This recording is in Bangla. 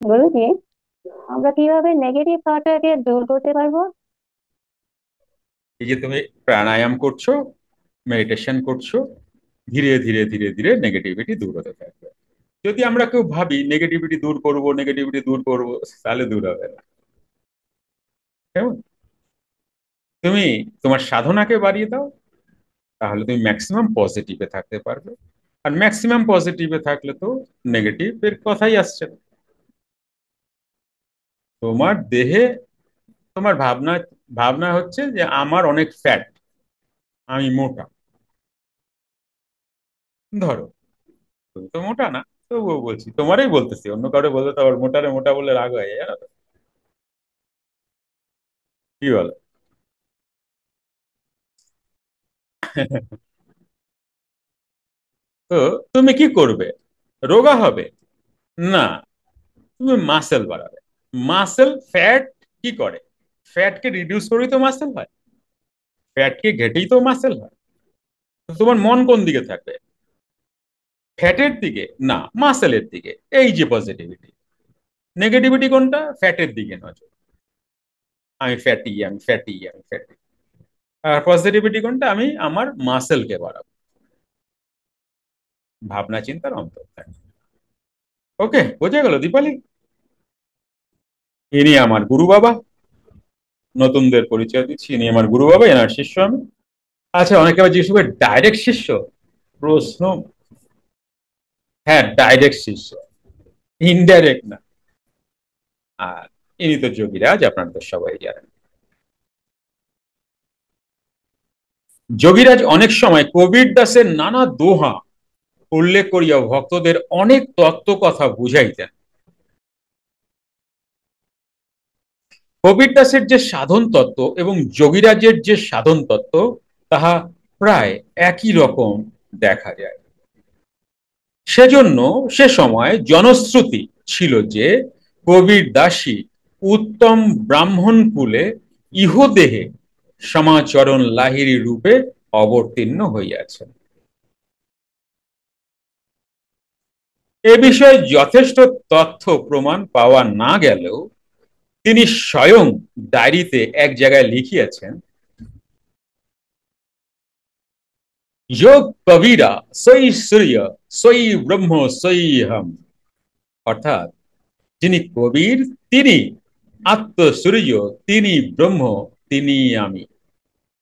বলো কি, আমরা কিভাবে নেগেটিভ থটটাকে দূর করতে পারবো? এই যে তুমি প্রাণায়াম করছো, মেডিটেশন করছো, ধীরে ধীরে ধীরে ধীরে নেগেটিভিটি দূর হতে থাকবে। যদি আমরা কেউ ভাবি নেগেটিভিটি দূর করব, নেগেটিভিটি দূর করব, তাহলে দূর হবে না। কেমন? তুমি তোমার সাধনাকে বাড়িয়ে দাও, তাহলে তুমি ম্যাক্সিমাম পজিটিভে থাকতে পারবে। আর ম্যাক্সিমাম পজিটিভে থাকলে তো নেগেটিভের কথাই আসছে না। তোমার দেহে, তোমার ভাবনা ভাবনা হচ্ছে যে আমার অনেক ফ্যাট, আমি মোটা। ধরো তুমি তো মোটা না, তবুও বলছি, তোমারই বলতেছি, অন্য কাউরে বলতে তো আবার মোটারে মোটা বলে রাগ হয়, জানো তো? কি বলো? তো তুমি কি করবে? রোগা হবে না, তুমি মাসেল বাড়াবে। মাসেল ফ্যাট কি করে? ফ্যাটকে রিডিউস করেই তো মাসেল হয়, ফ্যাটকে ঘেটেই তো মাসেল হয়। তো তোমার মন কোন দিকে থাকবে? ফ্যাটের দিকে না, মাসেলের দিকে। এই যে পজিটিভিটি। নেগেটিভিটি কোনটা? ফ্যাটের দিকে নজর, আমি ফ্যাটি, আমি ফ্যাটি, আমি ফ্যাটি। আর পজিটিভিটি কোনটা? আমি আমার মাসেলকে বাড়াবো। ভাবনা চিন্তার অন্তর থাকে। ওকে, বোঝা গেল দীপালি? ইনি আমার গুরু বাবা। নতুনদের পরিচয় দিচ্ছি, ইনি আমার গুরু বাবা, এনার শিষ্য আমি। আচ্ছা, অনেকে আবার জিজ্ঞেস করে ডাইরেক্ট শিষ্য। প্রশ্ন, হ্যাঁ ডাইরেক্ট শিষ্য, ইনডাইরেক্ট না। আর ইনি তো যোগীরাজ, আপনারা তো সবাই জানেন। যোগীরাজ অনেক সময় কবির দাসের নানা দোহা উল্লেখ করিয়া ভক্তদের অনেক তত্ত্ব কথা বুঝাইতেন। কবির দাসের যে সাধন তত্ত্ব এবং যোগীরাজের যে সাধন তত্ত্ব, তাহা প্রায় একই রকম দেখা যায়। সেজন্য সে সময় জনশ্রুতি ছিল যে কবির দাসী উত্তম ব্রাহ্মণ কুলে ইহদেহে সমাচরণ লাহিড়ী রূপে অবতীর্ণ হইয়াছেন। এ বিষয়ে যথেষ্ট তথ্য প্রমাণ পাওয়া না গেলেও তিনি স্বয়ং ডায়েরিতে এক জায়গায় লিখিয়াছেন, যোগ কবিরা সই সূর্য, সই ব্রহ্ম, সই হম। অর্থাৎ যিনি কবির, তিনি আত্মসূর্য, তিনি ব্রহ্ম, তিনি আমি।